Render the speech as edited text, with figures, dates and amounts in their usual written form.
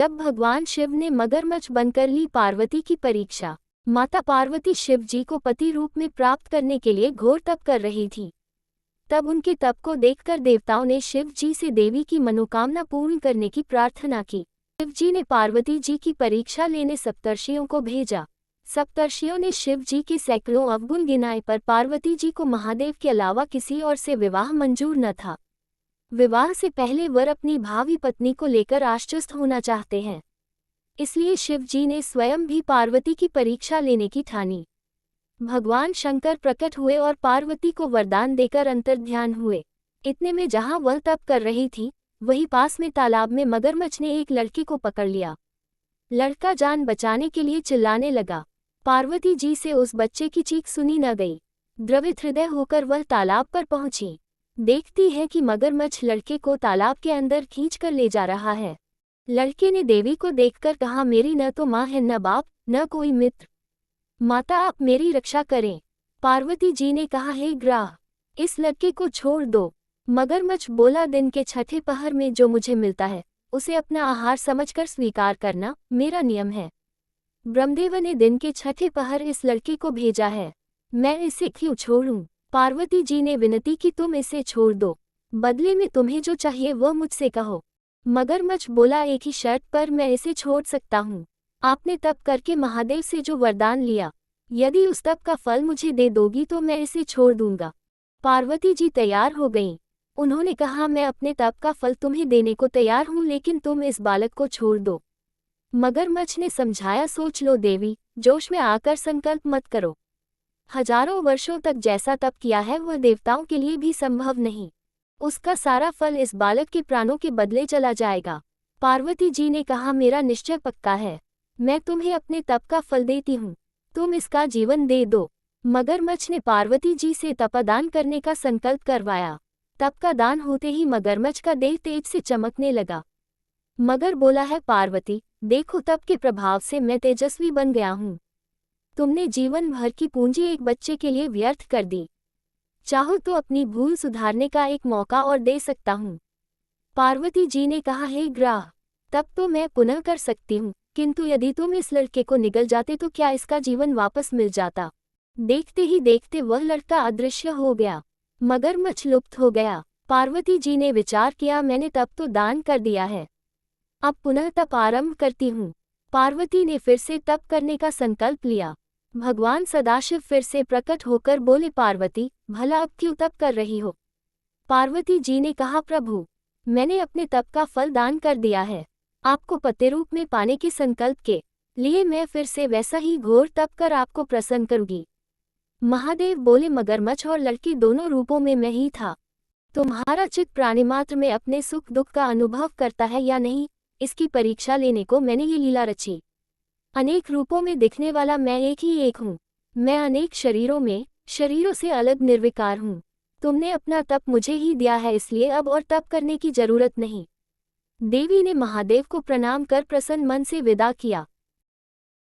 जब भगवान शिव ने मगरमच्छ बनकर ली पार्वती की परीक्षा। माता पार्वती शिव जी को पति रूप में प्राप्त करने के लिए घोर तप कर रही थी। तब उनके तप को देखकर देवताओं ने शिव जी से देवी की मनोकामना पूर्ण करने की प्रार्थना की। शिव जी ने पार्वती जी की परीक्षा लेने सप्तर्षियों को भेजा। सप्तर्षियों ने शिव जी के सैकड़ों अवगुण गिनाए, पर पार्वती जी को महादेव के अलावा किसी और से विवाह मंजूर न था। विवाह से पहले वर अपनी भावी पत्नी को लेकर आश्वस्त होना चाहते हैं, इसलिए शिव जी ने स्वयं भी पार्वती की परीक्षा लेने की ठानी। भगवान शंकर प्रकट हुए और पार्वती को वरदान देकर अंतर्ध्यान हुए। इतने में जहां वह तप कर रही थी, वहीं पास में तालाब में मगरमच्छ ने एक लड़के को पकड़ लिया। लड़का जान बचाने के लिए चिल्लाने लगा। पार्वती जी से उस बच्चे की चीख सुनी न गई। द्रवित हृदय होकर वह तालाब पर पहुंची। देखती है कि मगरमच्छ लड़के को तालाब के अंदर खींचकर ले जा रहा है। लड़के ने देवी को देखकर कहा, मेरी न तो माँ है, न बाप, न कोई मित्र। माता, आप मेरी रक्षा करें। पार्वती जी ने कहा, हे ग्राह, इस लड़के को छोड़ दो। मगरमच्छ बोला, दिन के छठे पहर में जो मुझे मिलता है उसे अपना आहार समझकर स्वीकार करना मेरा नियम है। ब्रह्मदेव ने दिन के छठे पहर इस लड़के को भेजा है, मैं इसे क्यों छोड़ूं? पार्वती जी ने विनती की, तुम इसे छोड़ दो, बदले में तुम्हें जो चाहिए वह मुझसे कहो। मगरमच्छ बोला, एक ही शर्त पर मैं इसे छोड़ सकता हूँ। आपने तप करके महादेव से जो वरदान लिया, यदि उस तप का फल मुझे दे दोगी तो मैं इसे छोड़ दूंगा। पार्वती जी तैयार हो गईं। उन्होंने कहा, मैं अपने तप का फल तुम्हें देने को तैयार हूँ, लेकिन तुम इस बालक को छोड़ दो। मगरमच्छ ने समझाया, सोच लो देवी, जोश में आकर संकल्प मत करो। हजारों वर्षों तक जैसा तप किया है वह देवताओं के लिए भी संभव नहीं। उसका सारा फल इस बालक के प्राणों के बदले चला जाएगा। पार्वती जी ने कहा, मेरा निश्चय पक्का है, मैं तुम्हें अपने तप का फल देती हूँ, तुम इसका जीवन दे दो। मगरमच्छ ने पार्वती जी से तपदान करने का संकल्प करवाया। तप का दान होते ही मगरमच्छ का देह तेज से चमकने लगा। मगर बोला है, पार्वती देखो, तप के प्रभाव से मैं तेजस्वी बन गया हूँ। तुमने जीवन भर की पूंजी एक बच्चे के लिए व्यर्थ कर दी। चाहो तो अपनी भूल सुधारने का एक मौका और दे सकता हूँ। पार्वती जी ने कहा, हे ग्राह, तब तो मैं पुनः कर सकती हूँ, किंतु यदि तुम इस लड़के को निगल जाते तो क्या इसका जीवन वापस मिल जाता? देखते ही देखते वह लड़का अदृश्य हो गया। मगरमच्छ लुप्त हो गया। पार्वती जी ने विचार किया, मैंने तप तो दान कर दिया है, अब पुनः तप आरंभ करती हूँ। पार्वती ने फिर से तप करने का संकल्प लिया। भगवान सदाशिव फिर से प्रकट होकर बोले, पार्वती भला अब क्यों तप कर रही हो? पार्वती जी ने कहा, प्रभु मैंने अपने तप का फल दान कर दिया है, आपको पति रूप में पाने के संकल्प के लिए मैं फिर से वैसा ही घोर तप कर आपको प्रसन्न करूंगी। महादेव बोले, मगरमच्छ और लड़की दोनों रूपों में मैं ही था। तुम्हारा चित्त प्राणिमात्र में अपने सुख दुख का अनुभव करता है या नहीं, इसकी परीक्षा लेने को मैंने ये लीला रची। अनेक रूपों में दिखने वाला मैं एक ही एक हूँ। मैं अनेक शरीरों से अलग निर्विकार हूँ। तुमने अपना तप मुझे ही दिया है, इसलिए अब और तप करने की जरूरत नहीं। देवी ने महादेव को प्रणाम कर प्रसन्न मन से विदा किया।